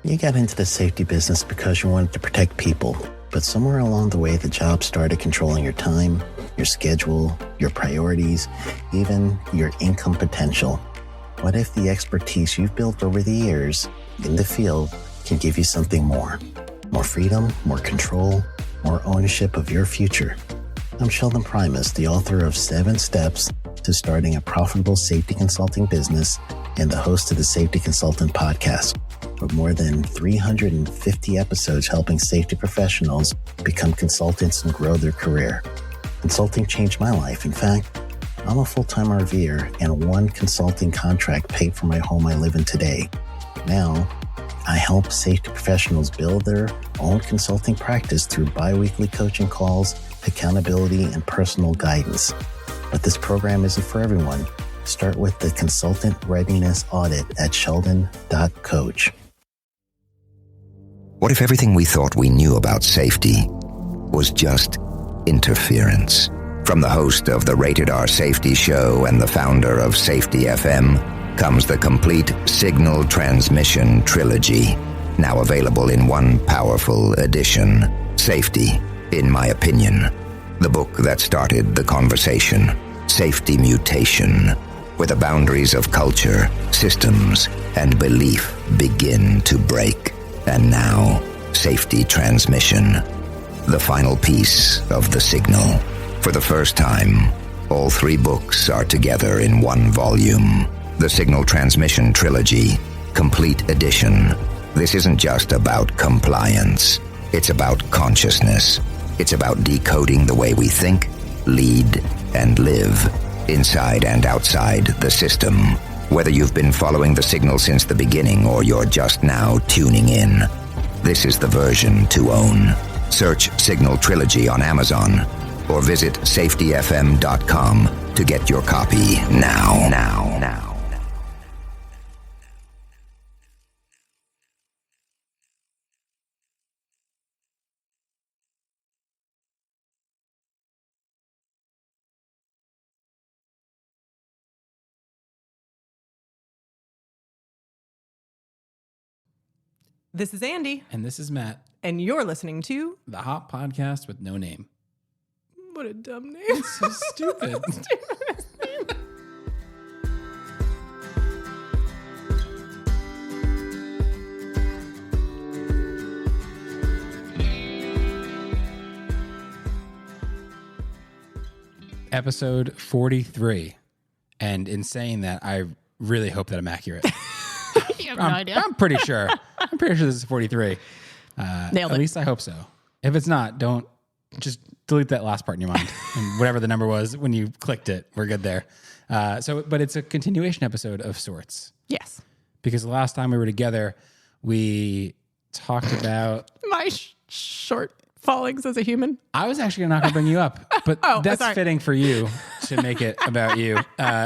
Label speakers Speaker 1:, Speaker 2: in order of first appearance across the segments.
Speaker 1: You got into the safety business because you wanted to protect people, but somewhere along the way, the job started controlling your time, your schedule, your priorities, even your income potential. What if the expertise you've built over the years in the field can give you something more? More freedom, more control, more ownership of your future. I'm Sheldon Primus, the author of 7 Steps to Starting a Profitable Safety Consulting Business and the host of the Safety Consultant Podcast, with more than 350 episodes helping safety professionals become consultants and grow their career. Consulting changed my life. In fact, I'm a full-time RVer, and one consulting contract paid for my home I live in today. Now, I help safety professionals build their own consulting practice through bi-weekly coaching calls, accountability, and personal guidance. But this program isn't for everyone. Start with the Consultant Readiness Audit at sheldon.coach.
Speaker 2: What if everything we thought we knew about safety was just interference? From the host of the Rated R Safety Show and the founder of Safety FM comes the complete Signal Transmission Trilogy, now available in one powerful edition. Safety, in my opinion, the book that started the conversation. Safety Mutation, where the boundaries of culture, systems, and belief begin to break. And now, Safety Transmission, the final piece of the signal. For the first time, all 3 books are together in one volume. The Signal Transmission Trilogy, Complete Edition. This isn't just about compliance. It's about consciousness. It's about decoding the way we think, lead, and live, inside and outside the system. Whether you've been following the signal since the beginning or you're just now tuning in, this is the version to own. Search Signal Trilogy on Amazon or visit safetyfm.com to get your copy now.
Speaker 3: This is Andy.
Speaker 4: And this is Matt.
Speaker 3: And you're listening to
Speaker 4: The Hop Podcast with no name.
Speaker 3: What a dumb name.
Speaker 4: It's so stupid. Episode 43. And in saying that, I really hope that I'm accurate.
Speaker 3: You have no idea.
Speaker 4: I'm pretty sure. I'm pretty sure this is 43.
Speaker 3: Nailed it.
Speaker 4: At least I hope so. If it's not, don't just delete that last part in your mind. And whatever the number was when you clicked it, we're good there. But it's a continuation episode of sorts.
Speaker 3: Yes.
Speaker 4: Because the last time we were together, we talked about...
Speaker 3: My short fallings as a human.
Speaker 4: I was actually not going to bring you up, but that's
Speaker 3: sorry.
Speaker 4: fitting for you to make it about you.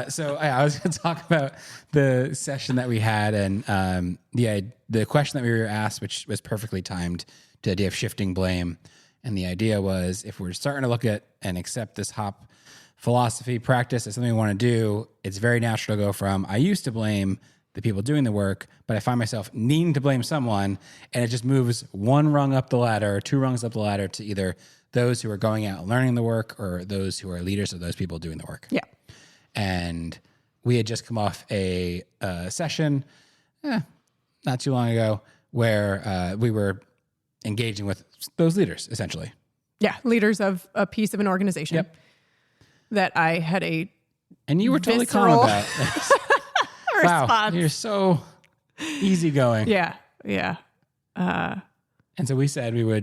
Speaker 4: So I was going to talk about the session that we had and the question that we were asked, which was perfectly timed, to the idea of shifting blame. And the idea was, if we're starting to look at and accept this HOP philosophy practice as something we want to do, it's very natural to go from, I used to blame the people doing the work, but I find myself needing to blame someone, and it just moves 1 rung up the ladder, or 2 rungs up the ladder to either those who are going out and learning the work or those who are leaders of those people doing the work.
Speaker 3: Yeah.
Speaker 4: And we had just come off a session not too long ago where we were engaging with those leaders, essentially.
Speaker 3: Yeah. Leaders of a piece of an organization.
Speaker 4: Yep.
Speaker 3: That I had a
Speaker 4: And you were totally
Speaker 3: visceral
Speaker 4: calm about it. Wow,
Speaker 3: response.
Speaker 4: you're so easygoing.
Speaker 3: Yeah.
Speaker 4: And so we said we were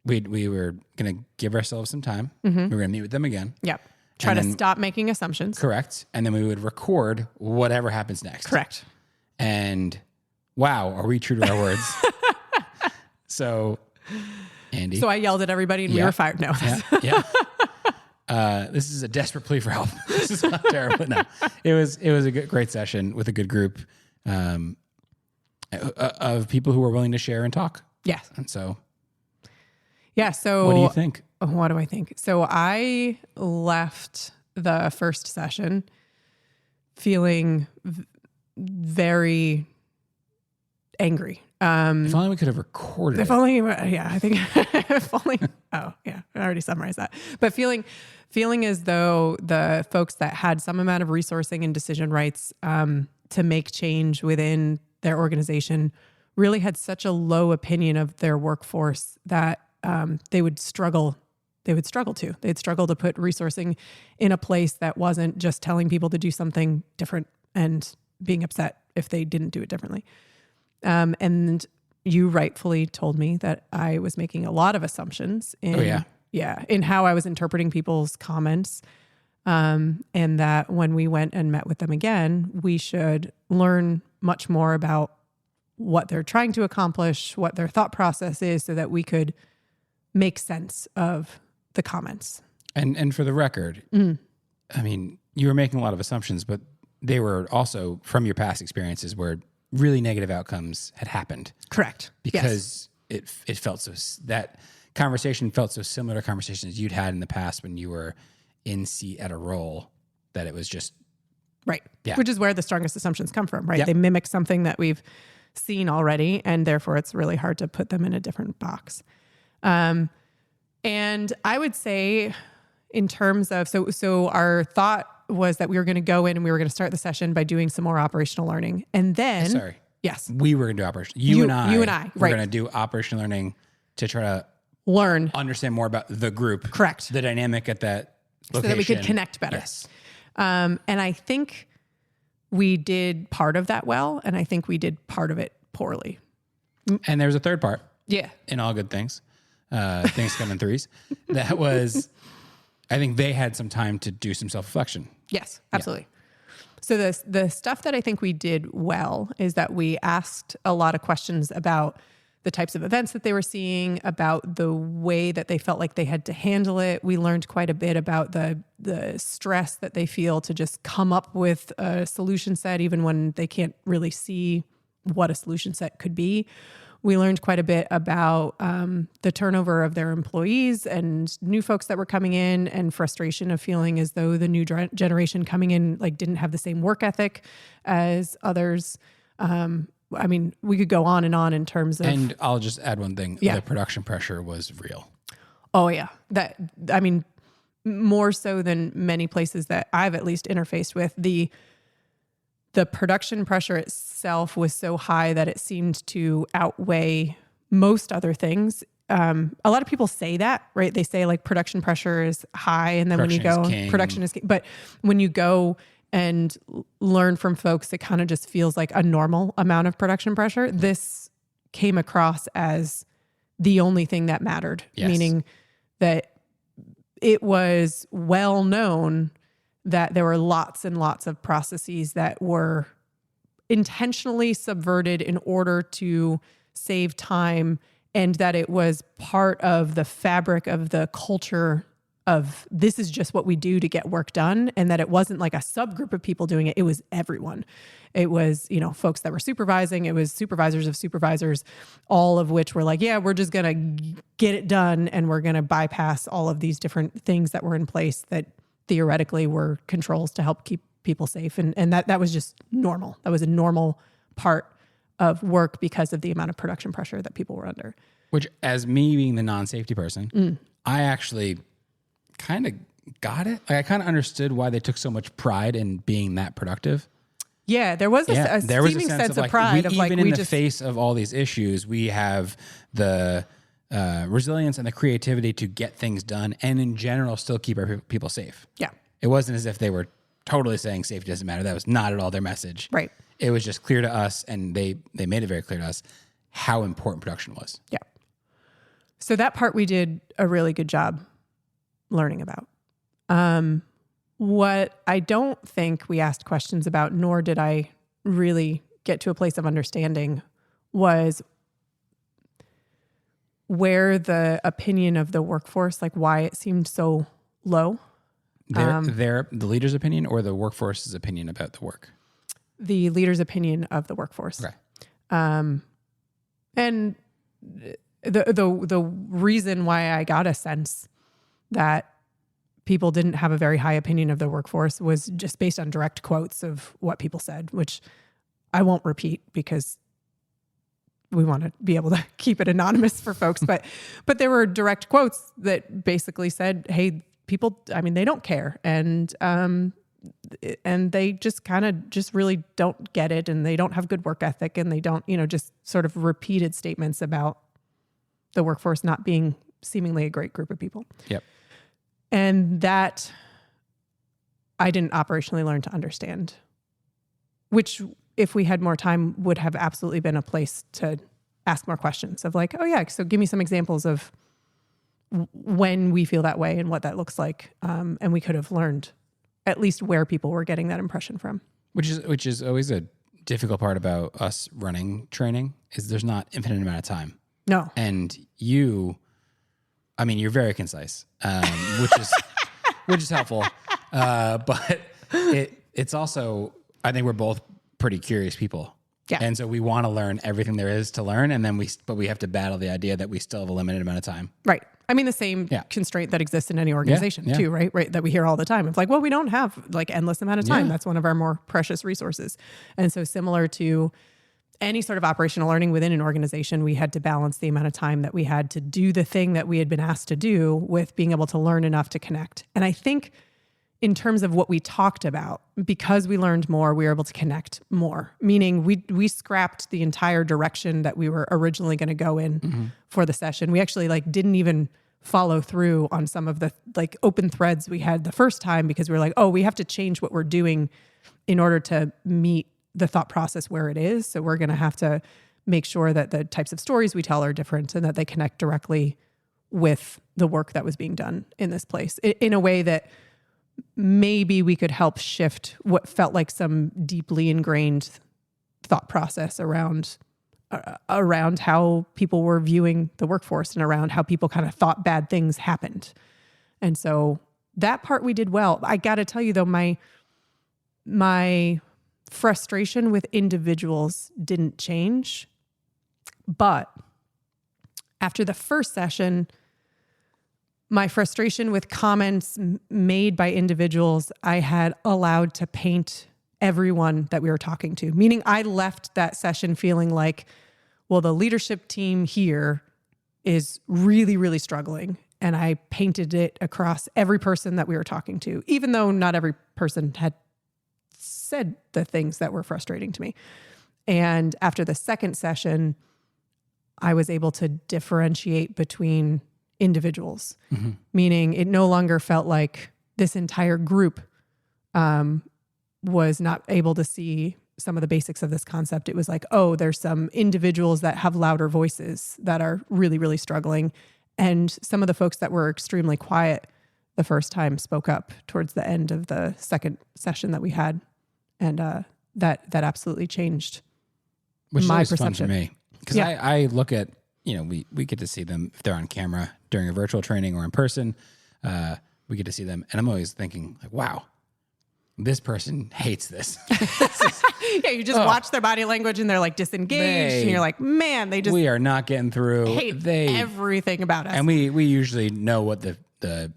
Speaker 4: going to give ourselves some time.
Speaker 3: Mm-hmm.
Speaker 4: We were going to meet with them again.
Speaker 3: Yep. Try
Speaker 4: And
Speaker 3: to
Speaker 4: then-
Speaker 3: stop making assumptions.
Speaker 4: Correct. And then we would record whatever happens next.
Speaker 3: Correct.
Speaker 4: And wow, are we true to our words? So, Andy.
Speaker 3: So I yelled at everybody and we
Speaker 4: Yeah.
Speaker 3: were fired. No.
Speaker 4: Yeah. This is a desperate plea for help. This is not terrible. No, it was a great session with a good group of people who were willing to share and talk.
Speaker 3: Yes.
Speaker 4: And so,
Speaker 3: Yeah. So
Speaker 4: what do you think?
Speaker 3: What do I think? So I left the first session feeling very angry.
Speaker 4: If only we could have recorded
Speaker 3: If
Speaker 4: it.
Speaker 3: only, yeah, I think if only, oh yeah, I already summarized that. But feeling as though the folks that had some amount of resourcing and decision rights to make change within their organization really had such a low opinion of their workforce that they would struggle. They'd struggle to put resourcing in a place that wasn't just telling people to do something different and being upset if they didn't do it differently. And you rightfully told me that I was making a lot of assumptions in, in how I was interpreting people's comments. And that when we went and met with them again, we should learn much more about what they're trying to accomplish, what their thought process is, so that we could make sense of the comments.
Speaker 4: And for the record, I mean, you were making a lot of assumptions, but they were also from your past experiences where really negative outcomes had happened.
Speaker 3: Correct.
Speaker 4: Because it felt so, that conversation felt so similar to conversations you'd had in the past when you were in seat at a role, that it was just.
Speaker 3: Right.
Speaker 4: Yeah.
Speaker 3: Which is where the strongest assumptions come from, right?
Speaker 4: Yep.
Speaker 3: They mimic something that we've seen already, and therefore it's really hard to put them in a different box. And I would say in terms of, so our thought was that we were going to go in and we were going to start the session by doing some more operational learning. And then,
Speaker 4: Sorry.
Speaker 3: Yes.
Speaker 4: We were going to do operational. You and I
Speaker 3: were
Speaker 4: going to do operational learning to try to
Speaker 3: learn,
Speaker 4: understand more about the group.
Speaker 3: Correct.
Speaker 4: The dynamic at that location.
Speaker 3: So that we could connect better.
Speaker 4: Yes.
Speaker 3: And I think we did part of that well, and I think we did part of it poorly.
Speaker 4: And there's a third part.
Speaker 3: Yeah.
Speaker 4: In all good things. Things come in threes. That was, I think they had some time to do some self-reflection.
Speaker 3: Yes, absolutely. So the stuff that I think we did well is that we asked a lot of questions about the types of events that they were seeing, about the way that they felt like they had to handle it. We learned quite a bit about the stress that they feel to just come up with a solution set, even when they can't really see what a solution set could be. We learned quite a bit about the turnover of their employees and new folks that were coming in, and frustration of feeling as though the new generation coming in like didn't have the same work ethic as others. I mean, we could go on in terms of.
Speaker 4: And I'll just add one thing.
Speaker 3: Yeah.
Speaker 4: The production pressure was real.
Speaker 3: Oh yeah, I mean, more so than many places that I've at least interfaced with. The production pressure itself was so high that it seemed to outweigh most other things. A lot of people say that, right? They say like production pressure is high, and then when you go, production is king. But when you go and learn from folks, it kind of just feels like a normal amount of production pressure. This came across as the only thing that mattered, meaning that it was well known that there were lots and lots of processes that were intentionally subverted in order to save time, and that it was part of the fabric of the culture of this is just what we do to get work done, and that it wasn't like a subgroup of people doing it. It was everyone. It was, folks that were supervising. It was supervisors of supervisors, all of which were like, yeah, we're just going to get it done, and we're going to bypass all of these different things that were in place that theoretically were controls to help keep people safe. And that was just normal. That was a normal part of work because of the amount of production pressure that people were under.
Speaker 4: Which, as me being the non-safety person, I actually kind of got it. Like, I kind of understood why they took so much pride in being that productive.
Speaker 3: Yeah, there was a seeming sense of pride of like,
Speaker 4: even in the face of all these issues, we have the resilience and the creativity to get things done, and in general still keep our people safe.
Speaker 3: Yeah.
Speaker 4: It wasn't as if they were totally saying safety doesn't matter. That was not at all their message.
Speaker 3: Right.
Speaker 4: It was just clear to us, and they made it very clear to us how important production was.
Speaker 3: Yeah. So that part we did a really good job learning about. What I don't think we asked questions about, nor did I really get to a place of understanding, was where the opinion of the workforce, like why it seemed so low.
Speaker 4: The leader's opinion or the workforce's opinion about the work?
Speaker 3: The leader's opinion of the workforce.
Speaker 4: Okay.
Speaker 3: And the reason why I got a sense that people didn't have a very high opinion of the workforce was just based on direct quotes of what people said, which I won't repeat because we want to be able to keep it anonymous for folks, but there were direct quotes that basically said, hey, people, I mean, they don't care. And they just kind of just really don't get it. And they don't have good work ethic, and they don't, just sort of repeated statements about the workforce not being seemingly a great group of people.
Speaker 4: Yep.
Speaker 3: And that I didn't operationally learn to understand, which if we had more time would have absolutely been a place to ask more questions of like, oh yeah, so give me some examples of when we feel that way and what that looks like. And we could have learned at least where people were getting that impression from.
Speaker 4: Which is always a difficult part about us running training is there's not infinite amount of time.
Speaker 3: No.
Speaker 4: And you're very concise, which is helpful. But it's also, I think we're both pretty curious people.
Speaker 3: Yeah.
Speaker 4: And so we want to learn everything there is to learn. And then we have to battle the idea that we still have a limited amount of time.
Speaker 3: Right. I mean, the same constraint that exists in any organization too, right? Right. That we hear all the time. It's like, well, we don't have like endless amount of time. That's one of our more precious resources. And so similar to any sort of operational learning within an organization, we had to balance the amount of time that we had to do the thing that we had been asked to do with being able to learn enough to connect. And I think in terms of what we talked about, because we learned more, we were able to connect more, meaning we scrapped the entire direction that we were originally going to go in for the session. We actually didn't even follow through on some of the open threads we had the first time because we were like, oh, we have to change what we're doing in order to meet the thought process where it is. So we're going to have to make sure that the types of stories we tell are different and that they connect directly with the work that was being done in this place in a way that maybe we could help shift what felt like some deeply ingrained thought process around how people were viewing the workforce and around how people kind of thought bad things happened. And so that part we did well. I got to tell you though, my frustration with individuals didn't change, but after the first session, my frustration with comments made by individuals I had allowed to paint everyone that we were talking to, meaning I left that session feeling like, well, the leadership team here is really, really struggling. And I painted it across every person that we were talking to, even though not every person had said the things that were frustrating to me. And after the second session, I was able to differentiate between individuals, meaning it no longer felt like this entire group was not able to see some of the basics of this concept. It was like, oh, there's some individuals that have louder voices that are really, really struggling. And some of the folks that were extremely quiet the first time spoke up towards the end of the second session that we had. And that absolutely changed my perception.
Speaker 4: Fun for me. Because I look at, we get to see them if they're on camera during a virtual training or in person. We get to see them. And I'm always thinking like, wow, this person hates this.
Speaker 3: You just watch their body language and they're like disengaged. And you're like, man,
Speaker 4: we are not getting through.
Speaker 3: Hate everything about us.
Speaker 4: And we usually know what the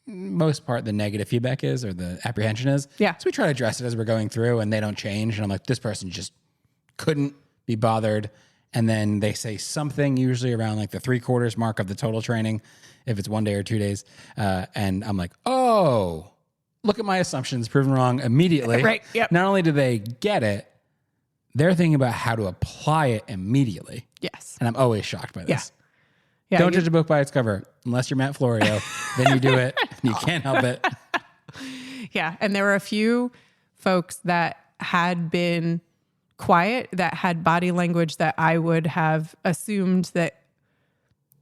Speaker 4: most part the negative feedback is or the apprehension is.
Speaker 3: Yeah.
Speaker 4: So we try to address it as we're going through and they don't change. And I'm like, this person just couldn't be bothered. And then they say something usually around like the 3/4 mark of the total training, if it's 1 day or 2 days. And I'm like, oh, look at my assumptions proven wrong immediately.
Speaker 3: Right. Yep.
Speaker 4: Not only do they get it, they're thinking about how to apply it immediately.
Speaker 3: Yes.
Speaker 4: And I'm always shocked by this.
Speaker 3: Yeah,
Speaker 4: don't judge a book by its cover. Unless you're Matt Florio, then you do it. You can't help it.
Speaker 3: Yeah. And there were a few folks that had been quiet, that had body language that I would have assumed that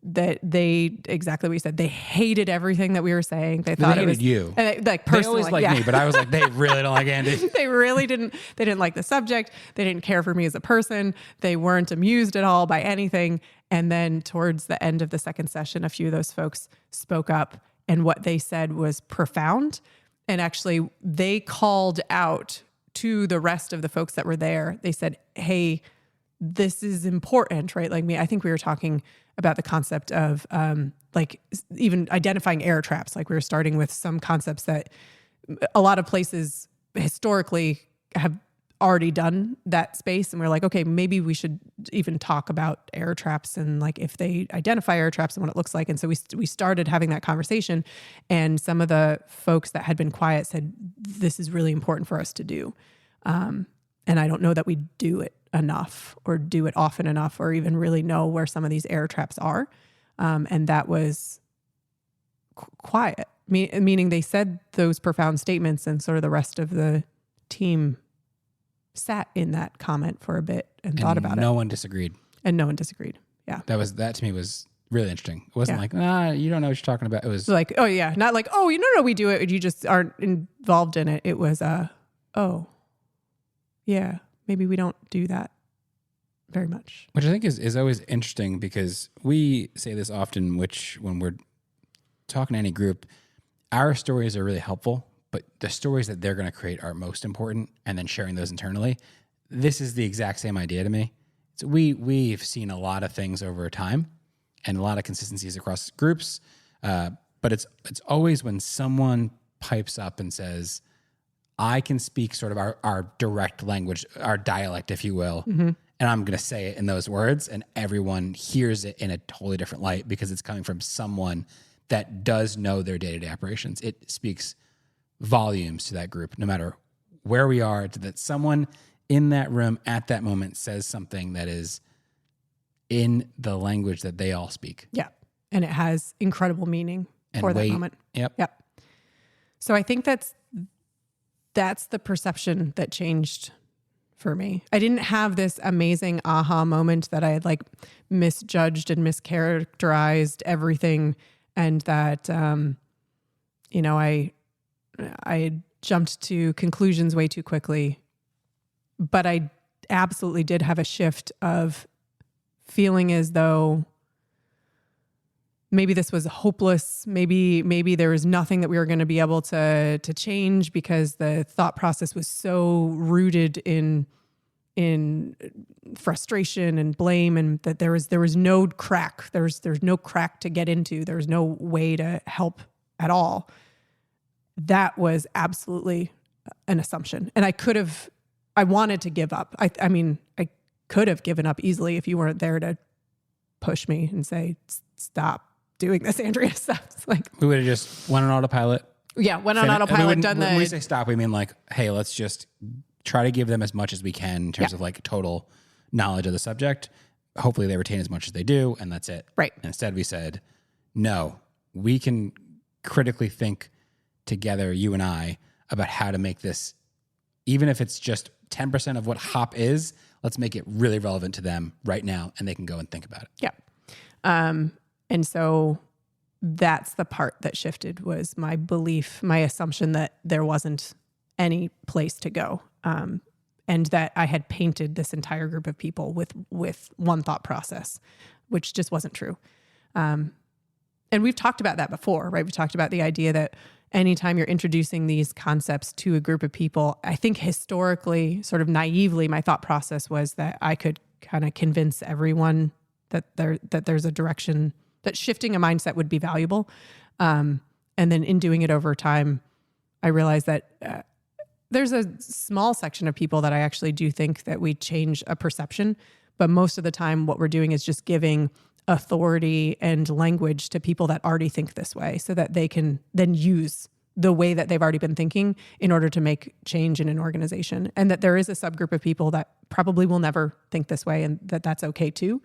Speaker 3: they, exactly what you said, they hated everything that we were saying. They thought
Speaker 4: they
Speaker 3: it was
Speaker 4: hated you.
Speaker 3: And
Speaker 4: they always like me, but I was like, they really don't like Andy.
Speaker 3: They really didn't. They didn't like the subject. They didn't care for me as a person. They weren't amused at all by anything. And then towards the end of the second session, a few of those folks spoke up, and what they said was profound. And actually, they called out to the rest of the folks that were there. They said, hey, this is important, right? Like I think we were talking about the concept of even identifying error traps. Like we were starting with some concepts that a lot of places historically have already done that space, and we're like, okay, maybe we should even talk about air traps and like if they identify air traps and what it looks like. And so we started having that conversation, and some of the folks that had been quiet said, this is really important for us to do. And I don't know that we do it enough or do it often enough or even really know where some of these air traps are. And that was quiet, meaning they said those profound statements and sort of the rest of the team sat in that comment for a bit and thought about it.
Speaker 4: No one disagreed.
Speaker 3: And no one disagreed. Yeah.
Speaker 4: That to me was really interesting. It wasn't like, you don't know what you're talking about. It was
Speaker 3: like, oh yeah. Not like, oh, no, we do it. You just aren't involved in it. It was, oh yeah, maybe we don't do that very much.
Speaker 4: Which I think is always interesting because we say this often, which when we're talking to any group, our stories are really helpful, but the stories that they're going to create are most important, and then sharing those internally. This is the exact same idea to me. So we've seen a lot of things over time and a lot of consistencies across groups, but it's always when someone pipes up and says, I can speak sort of our direct language, our dialect, if you will, and I'm going to say it in those words, and everyone hears it in a totally different light because it's coming from someone that does know their day-to-day operations. It speaks volumes to that group, no matter where we are, that someone in that room at that moment says something that is in the language that they all speak.
Speaker 3: Yeah. And it has incredible meaning for that moment.
Speaker 4: Yep.
Speaker 3: So I think that's the perception that changed for me. I didn't have this amazing aha moment that I had like misjudged and mischaracterized everything, and that, I jumped to conclusions way too quickly, but I absolutely did have a shift of feeling as though maybe this was hopeless. Maybe there was nothing that we were going to be able to change because the thought process was so rooted in frustration and blame, and that there was no crack. There's no crack to get into. There's no way to help at all. That was absolutely an assumption. And I wanted to give up. I mean, I could have given up easily if you weren't there to push me and say, stop doing this, Andrea. Stop. Like,
Speaker 4: we would have just went on autopilot.
Speaker 3: Yeah, went on autopilot,
Speaker 4: when we say stop, we mean like, hey, let's just try to give them as much as we can in terms of like total knowledge of the subject. Hopefully they retain as much as they do, and that's it.
Speaker 3: Right.
Speaker 4: And instead we said, no, we can critically think together, you and I, about how to make this, even if it's just 10% of what HOP is, let's make it really relevant to them right now, and they can go and think about it.
Speaker 3: Yeah. And so that's the part that shifted, was my belief, my assumption that there wasn't any place to go. And that I had painted this entire group of people with one thought process, which just wasn't true. And we've talked about that before, right? We talked about the idea that anytime you're introducing these concepts to a group of people, I think historically, sort of naively, my thought process was that I could kind of convince everyone that there's a direction, that shifting a mindset would be valuable. And then in doing it over time, I realized that there's a small section of people that I actually do think that we change a perception, but most of the time what we're doing is just giving authority and language to people that already think this way, so that they can then use the way that they've already been thinking in order to make change in an organization. And that there is a subgroup of people that probably will never think this way, and that's okay too.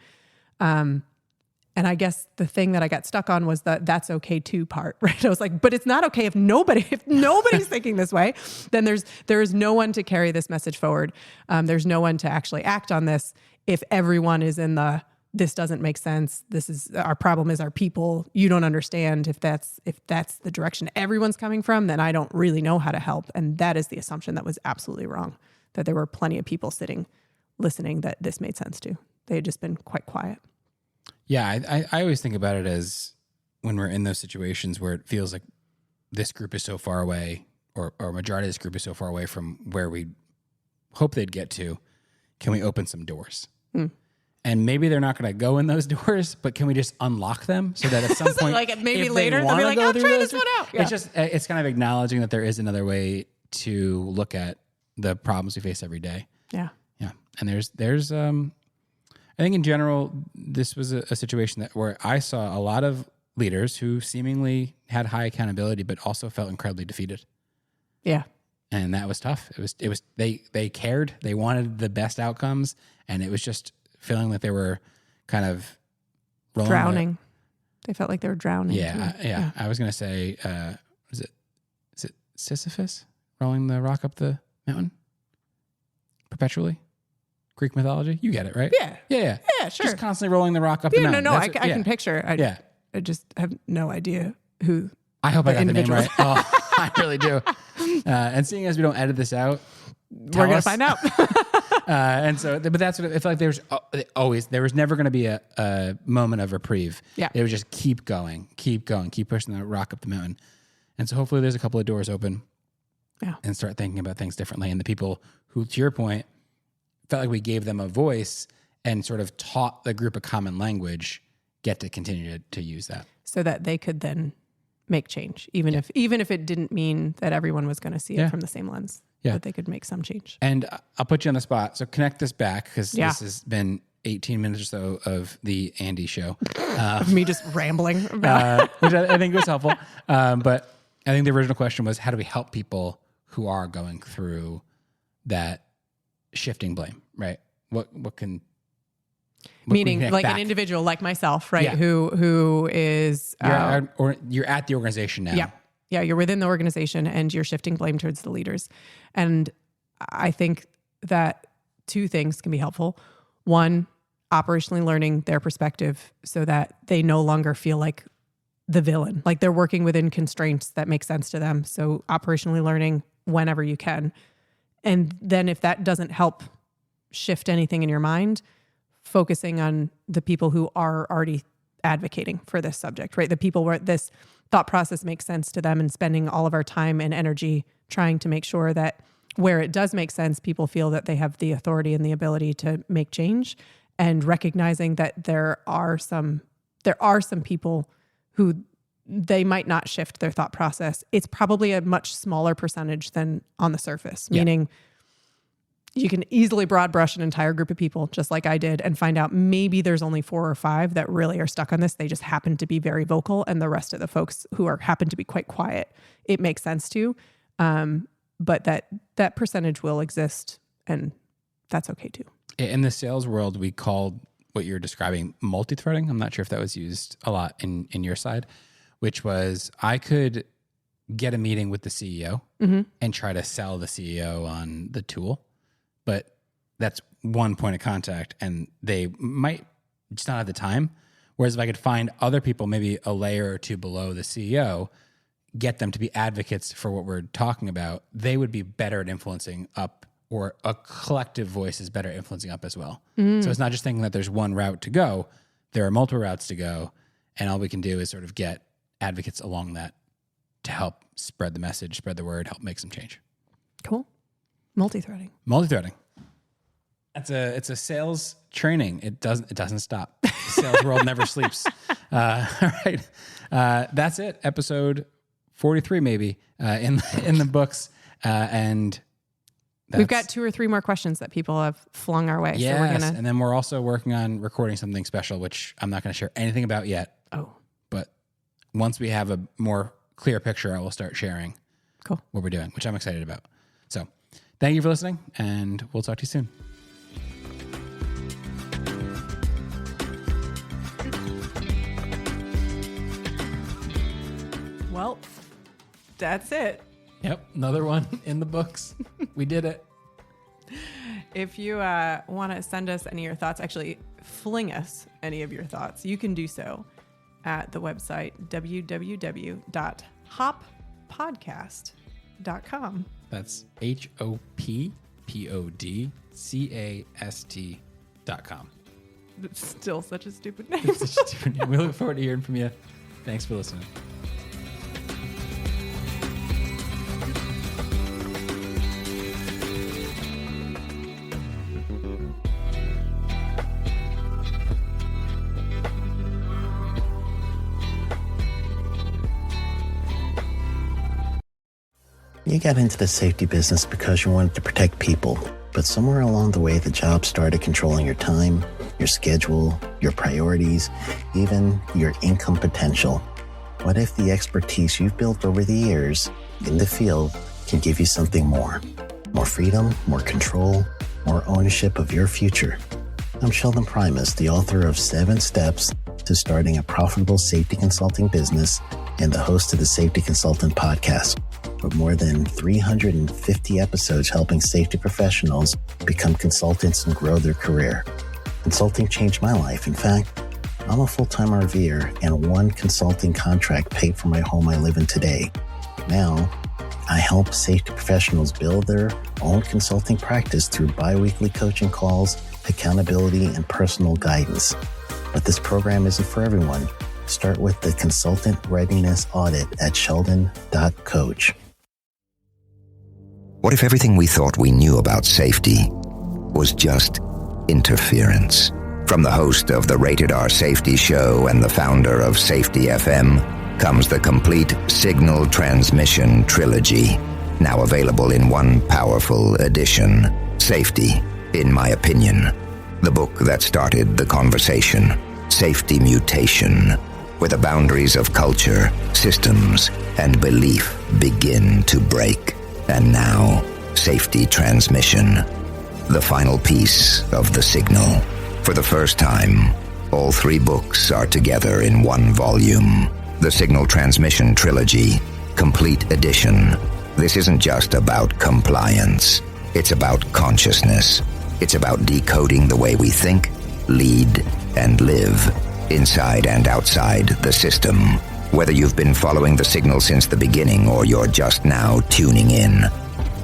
Speaker 3: And I guess the thing that I got stuck on was that's okay too part, right? I was like, but it's not okay if nobody's thinking this way, then there is no one to carry this message forward. There's no one to actually act on this if everyone is in this doesn't make sense. This is our problem, is our people. You don't understand. If that's the direction everyone's coming from, then I don't really know how to help. And that is the assumption that was absolutely wrong, that there were plenty of people sitting, listening, that this made sense to. They had just been quite quiet.
Speaker 4: Yeah, I always think about it as when we're in those situations where it feels like this group is so far away, or a majority of this group is so far away from where we hope they'd get to, can we open some doors? And maybe they're not going to go in those doors, but can we just unlock them so that at some point,
Speaker 3: like maybe later, they'll be like, I'll try this one out. Yeah.
Speaker 4: It's kind of acknowledging that there is another way to look at the problems we face every day.
Speaker 3: Yeah.
Speaker 4: Yeah. And there's I think in general, this was a situation where I saw a lot of leaders who seemingly had high accountability, but also felt incredibly defeated.
Speaker 3: Yeah.
Speaker 4: And that was tough. It was they cared, they wanted the best outcomes, and it was just feeling like they were kind of
Speaker 3: drowning. They felt like they were drowning.
Speaker 4: Yeah. I was going to say, is it Sisyphus rolling the rock up the mountain perpetually? Greek mythology? You get it, right?
Speaker 3: Yeah.
Speaker 4: Yeah,
Speaker 3: sure.
Speaker 4: Just constantly rolling the rock up the mountain.
Speaker 3: No, I can picture. I just have no idea who.
Speaker 4: I hope I got the name right.
Speaker 3: individual-
Speaker 4: Oh, I really do. And seeing as we don't edit this out,
Speaker 3: We're going to find out.
Speaker 4: and so, but that's what I feel like. There was never going to be a moment of reprieve.
Speaker 3: Yeah.
Speaker 4: It would just keep going, keep pushing that rock up the mountain. And so hopefully there's a couple of doors open.
Speaker 3: Yeah.
Speaker 4: And start thinking about things differently. And the people who, to your point, felt like we gave them a voice and sort of taught the group a common language, get to continue to use that.
Speaker 3: So that they could then make change, even if it didn't mean that everyone was going to see it from the same lens.
Speaker 4: Yeah.
Speaker 3: That they could make some change.
Speaker 4: And I'll put you on the spot. So connect this back because
Speaker 3: Yeah.
Speaker 4: this has been 18 minutes or so of the Andy show.
Speaker 3: Of me just rambling about
Speaker 4: Which I think was helpful. But I think the original question was, how do we help people who are going through that shifting blame, right? What can
Speaker 3: meaning
Speaker 4: connect
Speaker 3: like
Speaker 4: back?
Speaker 3: an individual like myself, right?
Speaker 4: Yeah.
Speaker 3: Who is
Speaker 4: you're at the organization now.
Speaker 3: Yeah, you're within the organization and you're shifting blame towards the leaders. And I think that two things can be helpful. One, operationally learning their perspective so that they no longer feel like the villain, like they're working within constraints that make sense to them. So operationally learning whenever you can. And then if that doesn't help shift anything in your mind, focusing on the people who are already advocating for this subject, right? The people where this thought process makes sense to them, and spending all of our time and energy trying to make sure that where it does make sense, people feel that they have the authority and the ability to make change, and recognizing that there are some people who they might not shift their thought process. It's probably a much smaller percentage than on the surface, meaning you can easily broad brush an entire group of people, just like I did, and find out maybe there's only 4 or 5 that really are stuck on this. They just happen to be very vocal, and the rest of the folks who happen to be quite quiet, it makes sense to. But that percentage will exist, and that's okay too.
Speaker 4: In the sales world, we called what you're describing multi-threading. I'm not sure if that was used a lot in your side, which was I could get a meeting with the CEO and try to sell the CEO on the tool. But that's one point of contact, and they might just not have the time. Whereas if I could find other people, maybe a layer or two below the CEO, get them to be advocates for what we're talking about, they would be better at influencing up, or a collective voice is better at influencing up as well. So it's not just thinking that there's one route to go. There are multiple routes to go, and all we can do is sort of get advocates along that to help spread the message, spread the word, help make some change.
Speaker 3: Cool. Multi-threading.
Speaker 4: Multi-threading. It's a sales training. It doesn't stop. The sales world never sleeps. All right. That's it. Episode 43 maybe in the books. And
Speaker 3: we've got 2 or 3 more questions that people have flung our way.
Speaker 4: Yes,
Speaker 3: So we're gonna.
Speaker 4: And then we're also working on recording something special, which I'm not going to share anything about yet.
Speaker 3: Oh,
Speaker 4: But once we have a more clear picture, I will start sharing
Speaker 3: cool.
Speaker 4: what we're doing, which I'm excited about. So thank you for listening, and we'll talk to you soon.
Speaker 3: Well, that's it.
Speaker 4: Yep, another one in the books. We did it.
Speaker 3: If you want to send us any of your thoughts, actually fling us any of your thoughts, you can do so at the website www.hoppodcast.com.
Speaker 4: That's HOPPODCAST.com.
Speaker 3: It's still such a stupid name.
Speaker 4: It's such a different name. We look forward to hearing from you. Thanks for listening.
Speaker 1: You got into the safety business because you wanted to protect people, but somewhere along the way, the job started controlling your time, your schedule, your priorities, even your income potential. What if the expertise you've built over the years in the field can give you something more? More freedom, more control, more ownership of your future. I'm Sheldon Primus, the author of 7 Steps to Starting a Profitable Safety Consulting Business and the host of the Safety Consultant Podcast, with more than 350 episodes helping safety professionals become consultants and grow their career. Consulting changed my life. In fact, I'm a full-time RVer, and one consulting contract paid for my home I live in today. Now, I help safety professionals build their own consulting practice through bi-weekly coaching calls, accountability, and personal guidance. But this program isn't for everyone. Start with the Consultant Readiness Audit at sheldon.coach.
Speaker 2: What if everything we thought we knew about safety was just interference? From the host of the Rated R Safety Show and the founder of Safety FM comes the complete Signal Transmission Trilogy, now available in one powerful edition. Safety, in my opinion, the book that started the conversation. Safety Mutation, where the boundaries of culture, systems, and belief begin to break. And now, Safety Transmission, the final piece of the signal. For the first time, all 3 books are together in one volume. The Signal Transmission Trilogy, Complete Edition. This isn't just about compliance. It's about consciousness. It's about decoding the way we think, lead, and live, inside and outside the system. Whether you've been following the signal since the beginning or you're just now tuning in,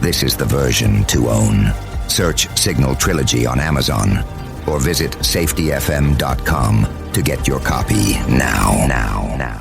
Speaker 2: this is the version to own. Search Signal Trilogy on Amazon or visit safetyfm.com to get your copy now.